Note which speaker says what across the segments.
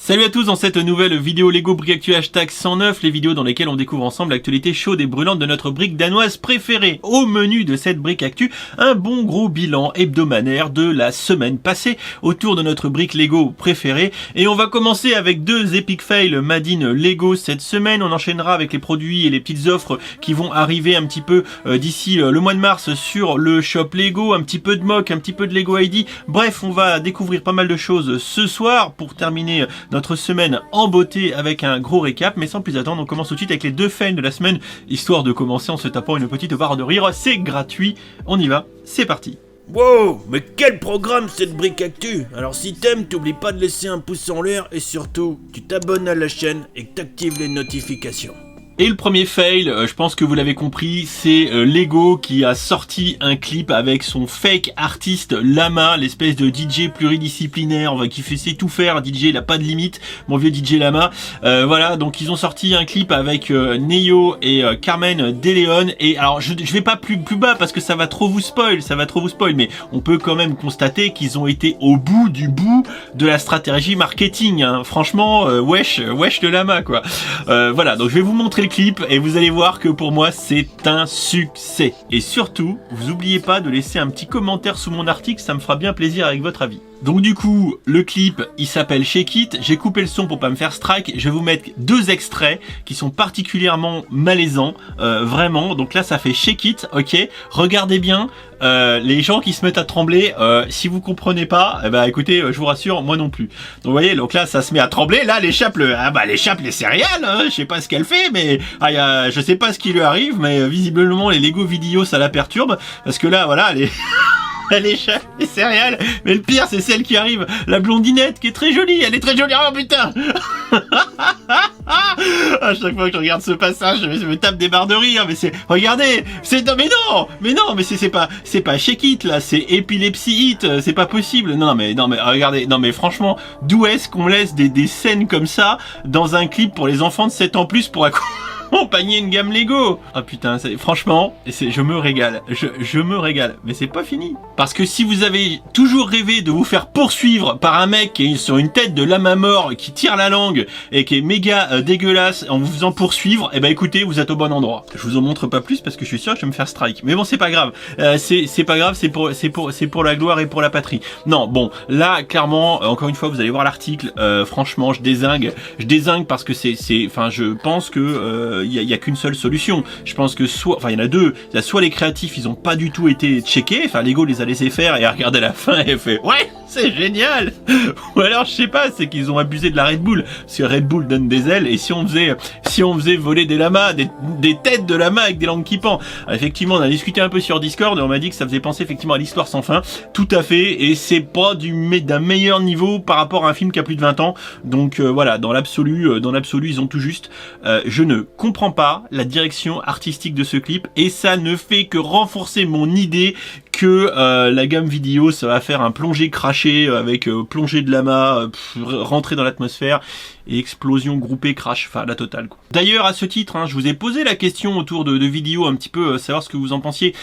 Speaker 1: Salut à tous dans cette nouvelle vidéo Lego Brick Actu #109, les vidéos dans lesquelles on découvre ensemble l'actualité chaude et brûlante de notre brique danoise préférée. Au menu de cette brique actu, un bon gros bilan hebdomadaire de la semaine passée autour de notre brique Lego préférée. Et on va commencer avec deux epic fails made in Lego cette semaine. On enchaînera avec les produits et les petites offres qui vont arriver un petit peu d'ici le mois de mars sur le shop Lego, un petit peu de mock, un petit peu de Lego ID. Bref, on va découvrir pas mal de choses ce soir pour terminer notre semaine en beauté avec un gros récap, mais sans plus attendre, on commence tout de suite avec les deux fails de la semaine, histoire de commencer en se tapant une petite barre de rire. C'est gratuit, on y va, c'est parti.
Speaker 2: Wow, mais quel programme cette brique actu! Alors si t'aimes, t'oublies pas de laisser un pouce en l'air et surtout, tu t'abonnes à la chaîne et que t'actives les notifications.
Speaker 1: Et le premier fail, je pense que vous l'avez compris, c'est Lego qui a sorti un clip avec son fake artiste Lama, l'espèce de DJ pluridisciplinaire qui fait tout faire. DJ, il a pas de limite, mon vieux DJ Lama. Voilà, donc ils ont sorti un clip avec Neo et Carmen DeLeon. Et alors je vais pas plus bas parce que ça va trop vous spoil, mais on peut quand même constater qu'ils ont été au bout du bout de la stratégie marketing. Hein. Franchement, wesh de Lama quoi. Voilà, donc je vais vous montrer le clip et vous allez voir que pour moi c'est un succès. Et surtout, vous oubliez pas de laisser un petit commentaire sous mon article, ça me fera bien plaisir avec votre avis. Donc du coup, le clip, il s'appelle Shake It. J'ai coupé le son pour pas me faire strike. Je vais vous mettre deux extraits qui sont particulièrement malaisants, vraiment. Donc là, ça fait Shake It, ok. Regardez bien, les gens qui se mettent à trembler. Si vous comprenez pas, écoutez, je vous rassure, moi non plus. Donc vous voyez, donc là, ça se met à trembler. Là, l'échappe les céréales. Hein, je sais pas ce qu'elle fait, mais je sais pas ce qui lui arrive, mais visiblement les Lego vidéos, ça la perturbe parce que là, voilà, elle échappe les céréales, mais le pire c'est celle qui arrive, la blondinette qui est très jolie, elle est très jolie, oh putain. À chaque fois que je regarde ce passage, je me tape des barres de rire, mais regardez, mais c'est pas Shake It là, c'est Epilepsy It, c'est pas possible, non mais regardez, non mais franchement, d'où est-ce qu'on laisse des scènes comme ça dans un clip pour les enfants de 7 ans plus pour accompagner une gamme Lego? Ah putain, franchement, je me régale, je me régale, mais c'est pas fini. Parce que si vous avez toujours rêvé de vous faire poursuivre par un mec qui est sur une tête de lama mort, qui tire la langue et qui est méga dégueulasse en vous faisant poursuivre, écoutez, vous êtes au bon endroit. Je vous en montre pas plus parce que je suis sûr que je vais me faire strike. Mais bon, c'est pas grave. C'est pas grave, c'est pour la gloire et pour la patrie. Non, bon, là, clairement, encore une fois, vous allez voir l'article. Franchement, je dézingue parce que je pense que il y a qu'une seule solution. Je pense que il y en a deux. Il y a soit les créatifs, ils ont pas du tout été checkés. Enfin, Lego les a laissé faire et a regardé la fin et a fait ouais, c'est génial. Ou alors, je sais pas, c'est qu'ils ont abusé de la Red Bull. Parce que Red Bull donne des ailes et si on faisait voler des lamas, des têtes de lamas avec des langues qui pendent. Alors, effectivement, on a discuté un peu sur Discord et on m'a dit que ça faisait penser effectivement à l'Histoire sans fin. Tout à fait. Et c'est pas d'un meilleur niveau par rapport à un film qui a plus de 20 ans. Donc, voilà, dans l'absolu, ils ont tout juste. Je ne comprends pas la direction artistique de ce clip et ça ne fait que renforcer mon idée que la gamme vidéo, ça va faire un plongée craché avec plongée de lama, rentrer dans l'atmosphère et explosion groupée crash, enfin la totale quoi. D'ailleurs à ce titre, je vous ai posé la question autour de vidéos un petit peu, savoir ce que vous en pensiez,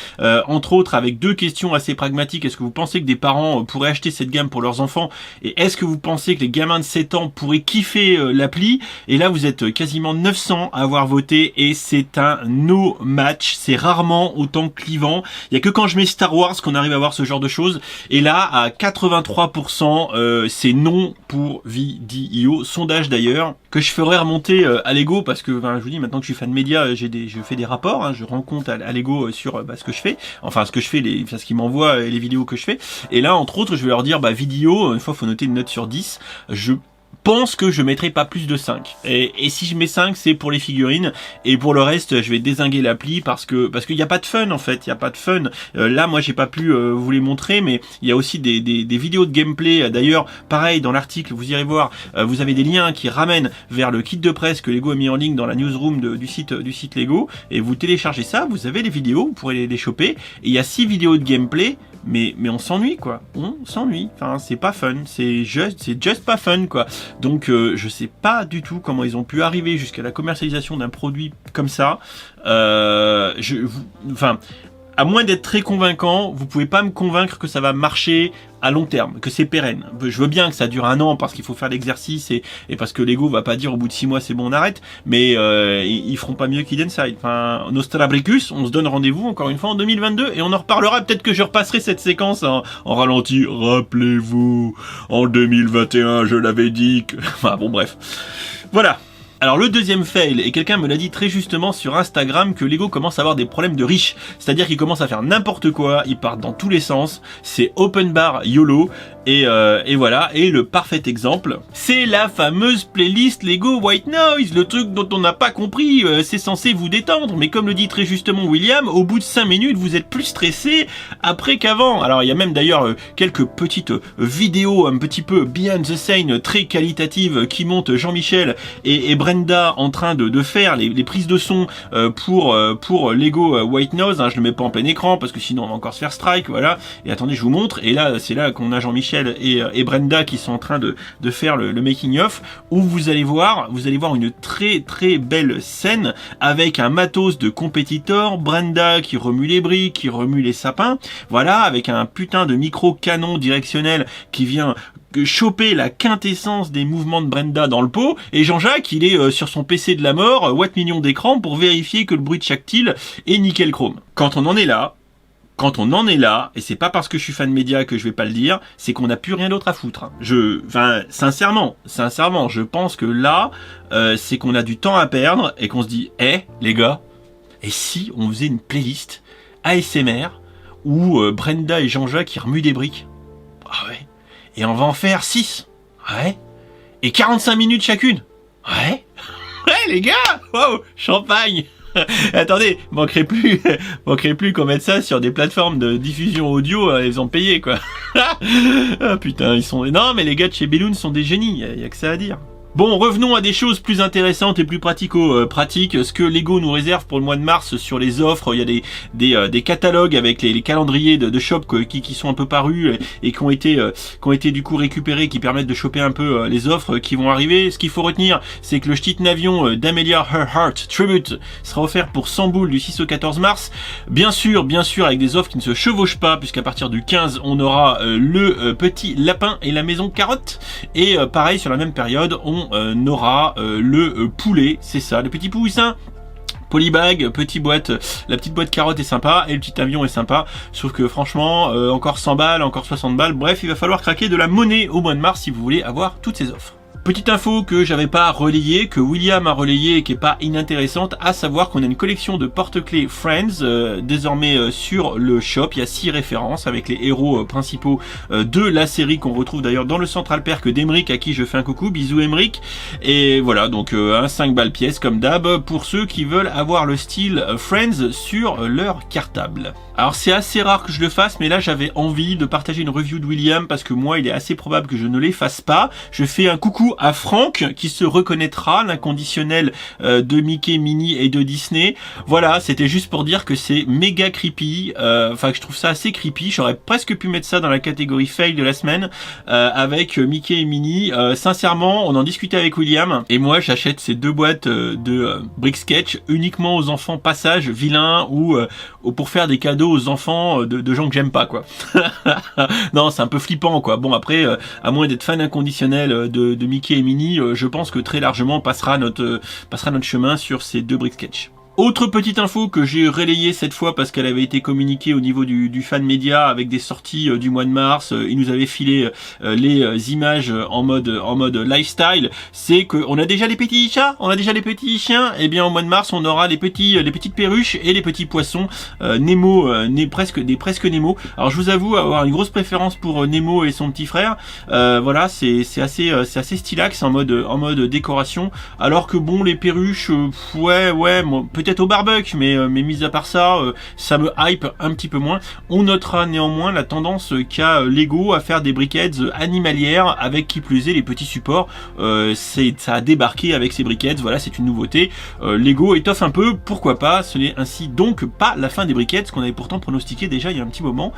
Speaker 1: entre autres avec deux questions assez pragmatiques. Est-ce que vous pensez que des parents pourraient acheter cette gamme pour leurs enfants et est-ce que vous pensez que les gamins de 7 ans pourraient kiffer l'appli? Et là vous êtes quasiment 900 à avoir voté et c'est un no match, c'est rarement autant clivant. Il y a que quand je mets Star Wars qu'on arrive à voir ce genre de choses et là à 83% c'est non pour vidéo. Sondage d'ailleurs que je ferai remonter à Lego parce que je vous dis maintenant que je suis fan média, je fais des rapports, je rends compte à Lego sur ce que je fais, enfin ce que je fais, ce qu'ils m'envoient, les vidéos que je fais. Et là entre autres je vais leur dire vidéo, une fois faut noter une note sur 10. Je pense que je mettrai pas plus de 5 et si je mets 5 c'est pour les figurines et pour le reste je vais dézinguer l'appli parce qu'il y a pas de fun en fait, il y a pas de fun. Là moi j'ai pas pu vous les montrer mais il y a aussi des vidéos de gameplay. D'ailleurs pareil dans l'article vous irez voir, vous avez des liens qui ramènent vers le kit de presse que Lego a mis en ligne dans la newsroom du site Lego et vous téléchargez ça, vous avez les vidéos, vous pourrez les choper et il y a 6 vidéos de gameplay. Mais on s'ennuie quoi, on s'ennuie, enfin c'est pas fun, c'est just pas fun quoi. Donc je sais pas du tout comment ils ont pu arriver jusqu'à la commercialisation d'un produit comme ça. à moins d'être très convaincant, vous pouvez pas me convaincre que ça va marcher à long terme, que c'est pérenne. Je veux bien que ça dure 1 an parce qu'il faut faire l'exercice et parce que Lego va pas dire au bout de 6 mois c'est bon on arrête, mais ils feront pas mieux qu'Idenside. Enfin, Nostrabricus, on se donne rendez-vous encore une fois en 2022 et on en reparlera. Peut-être que je repasserai cette séquence en ralenti. Rappelez-vous, en 2021 je l'avais dit que... Enfin bon bref. Voilà. Alors le deuxième fail, et quelqu'un me l'a dit très justement sur Instagram, que Lego commence à avoir des problèmes de riches. C'est-à-dire qu'ils commencent à faire n'importe quoi, ils partent dans tous les sens, c'est open bar YOLO, et voilà. Et le parfait exemple, c'est la fameuse playlist Lego White Noise, le truc dont on n'a pas compris, c'est censé vous détendre, mais comme le dit très justement William, au bout de 5 minutes, vous êtes plus stressé après qu'avant. Alors il y a même d'ailleurs quelques petites vidéos un petit peu behind the scene, très qualitatives, qui montent Jean-Michel et Brenda en train de faire les prises de son pour Lego White Noise. Je le mets pas en plein écran parce que sinon on va encore se faire strike, voilà. Et attendez, je vous montre. Et là, c'est là qu'on a Jean-Michel et Brenda qui sont en train de faire le making of, où vous allez voir une très très belle scène avec un matos de compétiteur, Brenda qui remue les briques, qui remue les sapins, voilà, avec un putain de micro canon directionnel qui vient choper la quintessence des mouvements de Brenda dans le pot, et Jean-Jacques il est sur son PC de la mort, watt million d'écran, pour vérifier que le bruit de chaque til est nickel chrome. Quand on en est là, et c'est pas parce que je suis fan média que je vais pas le dire, c'est qu'on n'a plus rien d'autre à foutre. Sincèrement, je pense que là, c'est qu'on a du temps à perdre et qu'on se dit, les gars, et si on faisait une playlist ASMR où Brenda et Jean-Jacques ils remuent des briques? Ah ouais. Et on va en faire 6. Ouais. Et 45 minutes chacune. Ouais. Ouais, les gars. Wow, champagne. Attendez, manquerait plus qu'on mette ça sur des plateformes de diffusion audio, ils ont payé, quoi. Ah putain, ils sont... Non, mais les gars de chez Balloon sont des génies, y a que ça à dire. Bon, revenons à des choses plus intéressantes et plus pratiques. Ce que Lego nous réserve pour le mois de mars sur les offres, il y a des catalogues avec les calendriers de shop qui sont un peu parus et qui ont été du coup récupérés, qui permettent de choper un peu les offres qui vont arriver. Ce qu'il faut retenir, c'est que le petit avion d'Amelia Earhart Tribute sera offert pour 100 boules du 6 au 14 mars. Bien sûr, avec des offres qui ne se chevauchent pas, puisqu'à partir du 15, on aura le petit lapin et la maison carotte. Et pareil, sur la même période, on aura le poulet, c'est ça, le petit poussin. Polybag, petite boîte, la petite boîte carotte est sympa et le petit avion est sympa, sauf que franchement, encore 100 balles, encore 60 balles, bref, il va falloir craquer de la monnaie au mois de mars si vous voulez avoir toutes ces offres. Petite info que j'avais pas relayée, que William a relayée et qui est pas inintéressante, à savoir qu'on a une collection de porte-clés Friends désormais sur le shop. Il y a 6 références avec les héros principaux de la série qu'on retrouve d'ailleurs dans le Central Perk d'Emeric, à qui je fais un coucou, bisous Emeric. Et voilà, donc 5 balles pièce comme d'hab pour ceux qui veulent avoir le style Friends sur leur cartable. Alors c'est assez rare que je le fasse, mais là j'avais envie de partager une review de William parce que moi il est assez probable que je ne les fasse pas. Je fais un coucou à Franck qui se reconnaîtra, l'inconditionnel de Mickey, Minnie et de Disney. Voilà, c'était juste pour dire que c'est méga creepy, enfin que je trouve ça assez creepy. J'aurais presque pu mettre ça dans la catégorie fail de la semaine avec Mickey et Minnie. Sincèrement, on en discutait avec William et moi j'achète ces 2 boîtes de Brick Sketch uniquement aux enfants passage vilain ou pour faire des cadeaux aux enfants de gens que j'aime pas, quoi. Non, c'est un peu flippant, quoi. Bon, après, à moins d'être fan inconditionnel de Mickey et Minnie, je pense que très largement passera notre chemin sur ces 2 Brick Sketch. Autre petite info que j'ai relayée cette fois parce qu'elle avait été communiquée au niveau du fan média avec des sorties du mois de mars. Il nous avait filé les images en mode lifestyle. C'est qu'on a déjà les petits chats, on a déjà les petits chiens. Et bien au mois de mars, on aura les petites perruches et les petits poissons. Nemo, presque Nemo. Alors je vous avoue avoir une grosse préférence pour Nemo et son petit frère. Voilà, c'est assez stylax en mode décoration. Alors que bon, les perruches, ouais, peut-être au barbecue, mais mis à part ça, ça me hype un petit peu moins. On notera néanmoins la tendance qu'a Lego à faire des briquettes animalières avec qui plus est les petits supports. Ça a débarqué avec ces briquettes, voilà, c'est une nouveauté. Lego étoffe un peu, pourquoi pas. Ce n'est ainsi donc pas la fin des briquettes, ce qu'on avait pourtant pronostiqué déjà il y a un petit moment.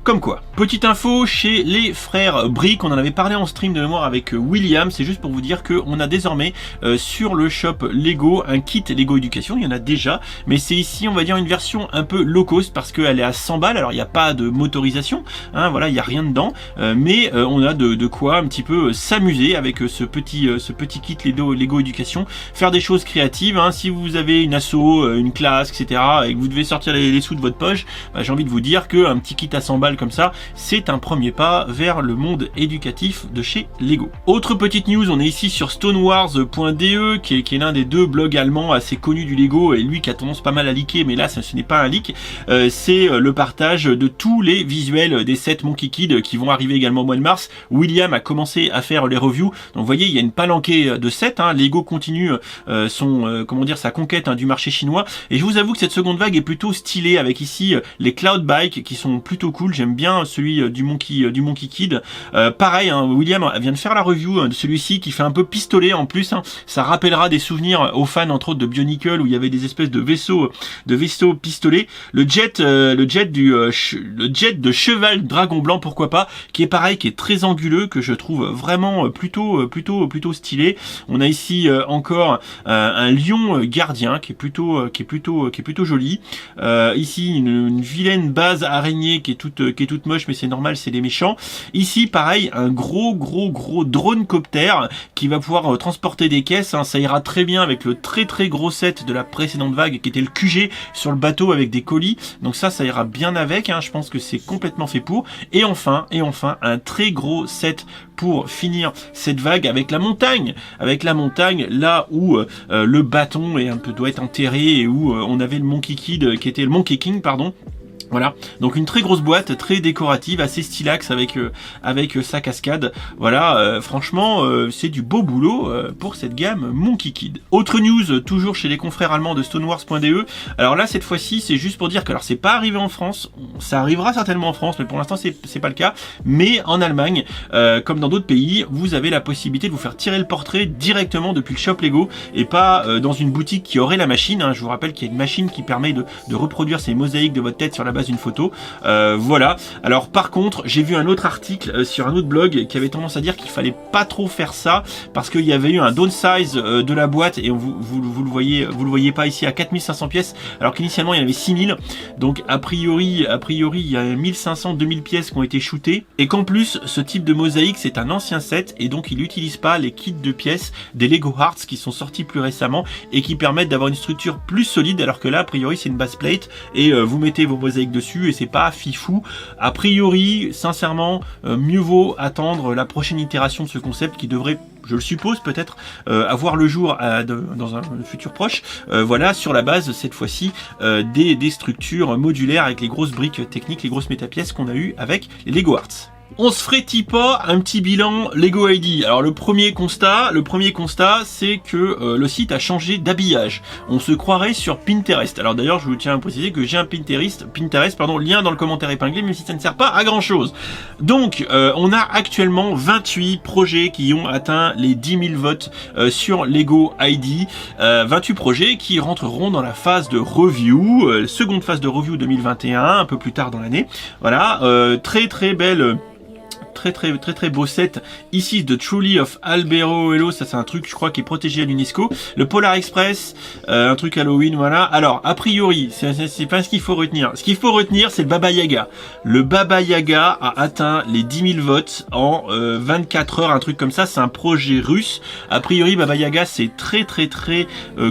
Speaker 1: Comme quoi. Petite info chez les frères Brick, on en avait parlé en stream de mémoire avec William, c'est juste pour vous dire qu'on a désormais sur le shop Lego un kit Lego Éducation. Il y en a déjà, mais c'est ici on va dire une version un peu low cost parce qu'elle est à 100 balles. Alors il n'y a pas de motorisation, hein, voilà, il n'y a rien dedans, mais on a de quoi un petit peu s'amuser avec ce petit kit Lego Éducation, faire des choses créatives, hein. Si vous avez une asso, une classe, etc., et que vous devez sortir les sous de votre poche, bah, j'ai envie de vous dire que un petit kit à 100 balles comme ça, c'est un premier pas vers le monde éducatif de chez Lego. Autre petite news, on est ici sur stonewars.de qui est l'un des deux blogs allemands assez connus du Lego, et lui qui a tendance pas mal à leaker, mais là ce n'est pas un leak, c'est le partage de tous les visuels des sets Monkey Kid qui vont arriver également au mois de mars. William a commencé à faire les reviews, donc vous voyez il y a une palanquée de sets, hein. Lego continue sa conquête, hein, du marché chinois, et je vous avoue que cette seconde vague est plutôt stylée avec ici les Cloud Bike qui sont plutôt cool. J'aime bien celui du Monkey Kid. Pareil, hein, William vient de faire la review de celui-ci qui fait un peu pistolet en plus, hein. Ça rappellera des souvenirs aux fans entre autres de Bionicle où il y avait des espèces de vaisseaux pistolets. Le jet de cheval dragon blanc, pourquoi pas, qui est pareil, qui est très anguleux, que je trouve vraiment plutôt stylé. On a ici encore un lion gardien qui est plutôt joli. Ici une vilaine base araignée qui est toute moche, mais c'est normal, c'est des méchants. Ici pareil, un gros drone copter qui va pouvoir transporter des caisses, hein. Ça ira très bien avec le très gros set de la précédente vague qui était le QG sur le bateau avec des colis, donc ça ira bien avec, hein. Je pense que c'est complètement fait pour. Et enfin un très gros set pour finir cette vague avec la montagne, là où le bâton doit être enterré, et où on avait le Monkey Kid qui était le Monkey King, pardon. Voilà, donc une très grosse boîte, très décorative, assez stylax avec sa cascade. Voilà, franchement, c'est du beau boulot pour cette gamme Monkey Kid. Autre news, toujours chez les confrères allemands de stonewars.de. Alors là, cette fois-ci, c'est juste pour dire que alors c'est pas arrivé en France, ça arrivera certainement en France, mais pour l'instant c'est pas le cas. Mais en Allemagne, comme dans d'autres pays, vous avez la possibilité de vous faire tirer le portrait directement depuis le shop Lego et pas dans une boutique qui aurait la machine, hein. Je vous rappelle qu'il y a une machine qui permet de reproduire ces mosaïques de votre tête sur la base d'une photo. Voilà. Alors par contre, j'ai vu un autre article sur un autre blog qui avait tendance à dire qu'il fallait pas trop faire ça parce qu'il y avait eu un downsize de la boîte, et vous le voyez pas ici, à 4500 pièces alors qu'initialement il y en avait 6000. Donc a priori il y a 1500-2000 pièces qui ont été shootées, et qu'en plus ce type de mosaïque c'est un ancien set, et donc il n'utilise pas les kits de pièces des Lego Hearts qui sont sortis plus récemment et qui permettent d'avoir une structure plus solide, alors que là a priori c'est une base plate et vous mettez vos mosaïques dessus et c'est pas fifou. A priori, sincèrement, mieux vaut attendre la prochaine itération de ce concept qui devrait, je le suppose, peut-être avoir le jour dans un futur proche. Voilà, sur la base cette fois-ci des structures modulaires avec les grosses briques techniques, les grosses métapièces qu'on a eu avec les Lego Arts. On se ferait-il pas un petit bilan Lego ID? Alors le premier constat, c'est que le site a changé d'habillage. On se croirait sur Pinterest. Alors d'ailleurs, je vous tiens à préciser que j'ai un Pinterest, lien dans le commentaire épinglé, même si ça ne sert pas à grand chose. Donc, on a actuellement 28 projets qui ont atteint les 10 000 votes sur Lego ID. 28 projets qui rentreront dans la phase de review, seconde phase de review 2021, un peu plus tard dans l'année. Voilà, très belle. Très beau set ici de Truly of Albero Hello. Ça c'est un truc, je crois, qui est protégé à l'UNESCO. Le Polar Express, un truc Halloween, voilà. Alors a priori c'est pas ce qu'il faut retenir. Ce qu'il faut retenir, c'est le Baba Yaga. Le Baba Yaga a atteint les 10 000 votes en 24 heures, un truc comme ça. C'est un projet russe. A priori Baba Yaga c'est très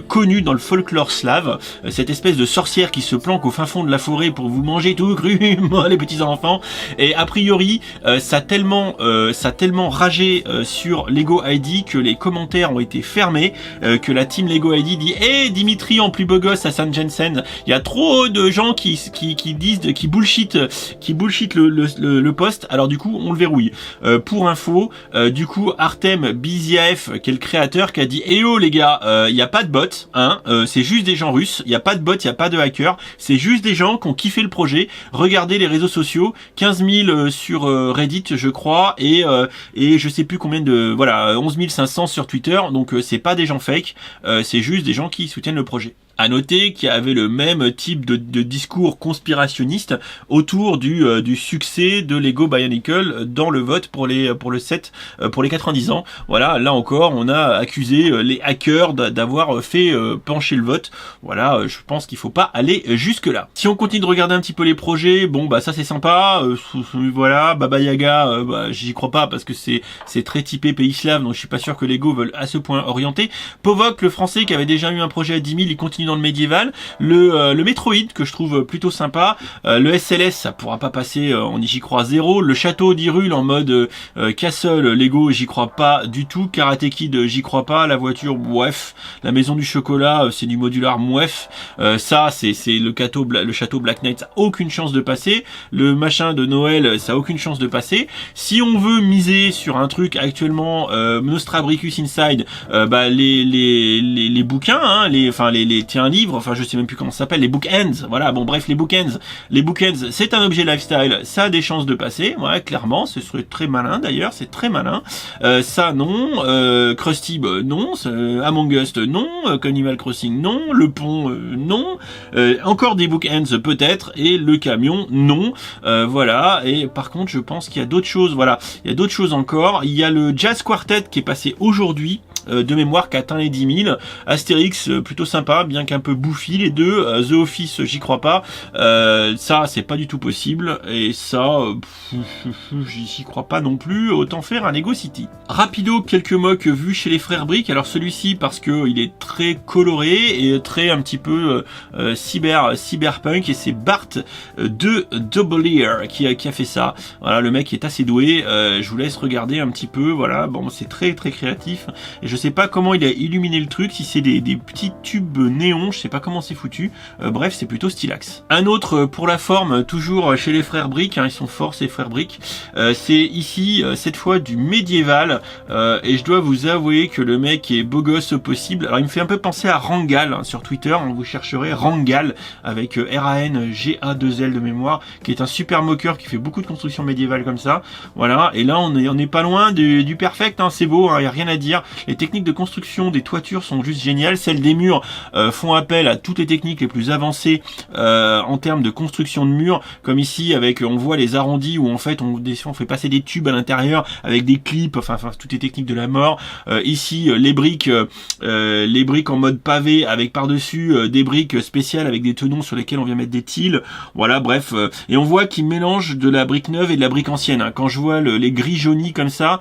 Speaker 1: connu dans le folklore slave, cette espèce de sorcière qui se planque au fin fond de la forêt pour vous manger tout cru, les petits enfants. Et a priori ça a tellement ragé sur Lego ID que les commentaires ont été fermés, que la team Lego ID dit Dimitri en plus beau gosse à San Jensen. Il y a trop de gens qui bullshit le post. Alors du coup on le verrouille. Pour info, du coup Artem Biziaev, qui est le créateur, qui a dit oh les gars, il y a pas de bot, hein, c'est juste des gens russes, il y a pas de bot, il y a pas de hacker, c'est juste des gens qui ont kiffé le projet. Regardez les réseaux sociaux, 15 000 sur Reddit je crois, et je sais plus combien de, voilà, 11 500 sur Twitter, donc c'est pas des gens fake, c'est juste des gens qui soutiennent le projet. À noter qu'il y avait le même type de discours conspirationniste autour du succès de Lego Bionicle dans le vote pour les 90 ans. Voilà, là encore, on a accusé les hackers d'avoir fait pencher le vote. Voilà, je pense qu'il faut pas aller jusque là. Si on continue de regarder un petit peu les projets, bon bah ça c'est sympa. Voilà, Baba Yaga, j'y crois pas parce que c'est très typé pays slave, donc je suis pas sûr que Lego veulent à ce point orienter. Povok, le français qui avait déjà eu un projet à 10 000, il continue dans le médiéval. Le Metroid que je trouve plutôt sympa. Le SLS, ça pourra pas passer, on j'y crois zéro. Le château d'Hyrule en mode Castle Lego, j'y crois pas du tout. Karate Kid, j'y crois pas. La voiture, bref. La maison du chocolat, c'est du modular, bref. Ça, c'est le château Black Knight, ça a aucune chance de passer. Le machin de Noël, ça a aucune chance de passer. Si on veut miser sur un truc actuellement, Nostrabricus Inside, les bouquins, hein, un livre, enfin je sais même plus comment ça s'appelle, les bookends, voilà, bon bref, les bookends, c'est un objet lifestyle, ça a des chances de passer, ouais, clairement, ce serait très malin d'ailleurs, c'est très malin. Ça non, Krusty non, Among Us non, Animal Crossing non, le pont non, encore des bookends peut-être, et le camion non, voilà. Et par contre je pense qu'il y a d'autres choses, voilà, il y a d'autres choses encore. Il y a le Jazz Quartet qui est passé aujourd'hui, de mémoire, qui atteint les 10 000. Astérix, plutôt sympa, bien qu'un peu bouffi les deux. The Office, j'y crois pas. Ça, c'est pas du tout possible. Et ça, j'y crois pas non plus. Autant faire un Lego City. Rapido, quelques mocs vus chez les frères Brick. Alors celui-ci, parce que il est très coloré et très un petit peu cyberpunk. Et c'est Bart de Double Ear qui a fait ça. Voilà, le mec est assez doué. Je vous laisse regarder un petit peu. Voilà, bon, c'est très très créatif. Et je sais pas comment il a illuminé le truc, si c'est des petits tubes néons, je sais pas comment c'est foutu. Bref, c'est plutôt stylax. Un autre pour la forme, toujours chez les frères Brick, hein, ils sont forts ces frères Brick. C'est ici, cette fois du médiéval. Et je dois vous avouer que le mec est beau gosse au possible. Alors il me fait un peu penser à Rangal, hein, sur Twitter, hein, vous chercherez Rangal, avec RANGA2L de mémoire, qui est un super moqueur qui fait beaucoup de constructions médiévales comme ça. Voilà, et là on est pas loin du perfect, hein, c'est beau, hein, y a rien à dire. Les techniques de construction des toitures sont juste géniales. Celles des murs font appel à toutes les techniques les plus avancées en termes de construction de murs, comme ici avec, on voit les arrondis où en fait on fait passer des tubes à l'intérieur avec des clips, enfin toutes les techniques de la mort. Ici les briques en mode pavé avec par-dessus des briques spéciales avec des tenons sur lesquels on vient mettre des tiles. Voilà, bref, et on voit qu'ils mélangent de la brique neuve et de la brique ancienne, hein. Quand je vois les gris jaunis comme ça,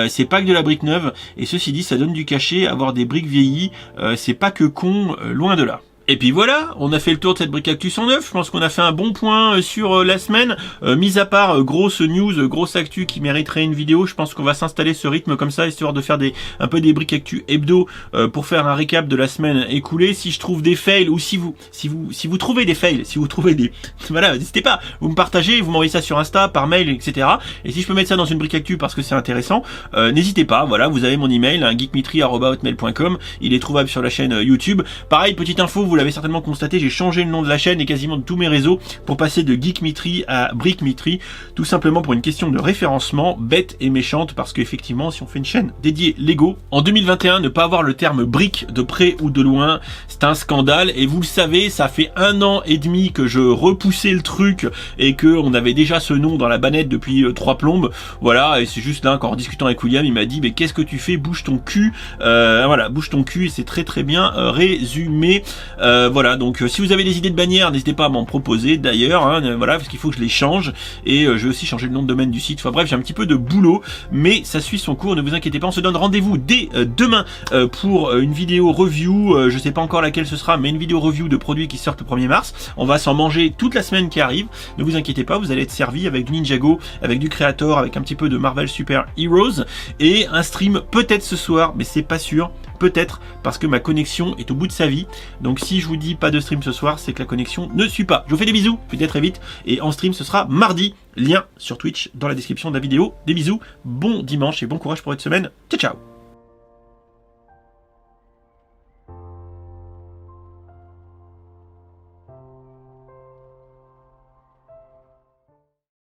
Speaker 1: c'est pas que de la brique neuve, et ceci dit, ça donne du cachet. Avoir des briques vieillies, c'est pas que con, loin de là. Et puis voilà, on a fait le tour de cette Brick Actu 109. Je pense qu'on a fait un bon point sur la semaine. Mis à part grosse news, grosse actu qui mériterait une vidéo, je pense qu'on va s'installer ce rythme comme ça, histoire de faire un peu des Brick Actu hebdo pour faire un récap de la semaine écoulée. Si je trouve des fails, ou si vous trouvez des fails, si vous trouvez des... Voilà, n'hésitez pas, vous me partagez, vous m'envoyez ça sur Insta, par mail, etc. Et si je peux mettre ça dans une Brick Actu parce que c'est intéressant, n'hésitez pas, voilà, vous avez mon email, geekmitry@hotmail.com, il est trouvable sur la chaîne YouTube. Pareil, petite info, vous l'avez certainement constaté, j'ai changé le nom de la chaîne et quasiment de tous mes réseaux pour passer de Geekmitry à Brickmitry, tout simplement pour une question de référencement bête et méchante, parce qu'effectivement si on fait une chaîne dédiée Lego, en 2021 ne pas avoir le terme brick de près ou de loin, c'est un scandale. Et vous le savez, ça fait 1 an et demi que je repoussais le truc et que on avait déjà ce nom dans la bannette depuis 3 plombes, voilà. Et c'est juste là, en discutant avec William, il m'a dit mais qu'est-ce que tu fais, bouge ton cul, voilà, bouge ton cul, et c'est très très bien résumé. Voilà, donc si vous avez des idées de bannières, n'hésitez pas à m'en proposer d'ailleurs, hein, voilà, parce qu'il faut que je les change, et je vais aussi changer le nom de domaine du site. Enfin bref, j'ai un petit peu de boulot, mais ça suit son cours, ne vous inquiétez pas. On se donne rendez-vous dès demain pour une vidéo review, je sais pas encore laquelle ce sera, mais une vidéo review de produits qui sortent le 1er mars. On va s'en manger toute la semaine qui arrive, ne vous inquiétez pas, vous allez être servi avec du Ninjago, avec du Creator, avec un petit peu de Marvel Super Heroes, et un stream peut-être ce soir, mais c'est pas sûr. Peut-être parce que ma connexion est au bout de sa vie. Donc si je vous dis pas de stream ce soir, c'est que la connexion ne suit pas. Je vous fais des bisous, peut-être très vite. Et en stream, ce sera mardi. Lien sur Twitch dans la description de la vidéo. Des bisous, bon dimanche et bon courage pour cette semaine. Ciao ciao.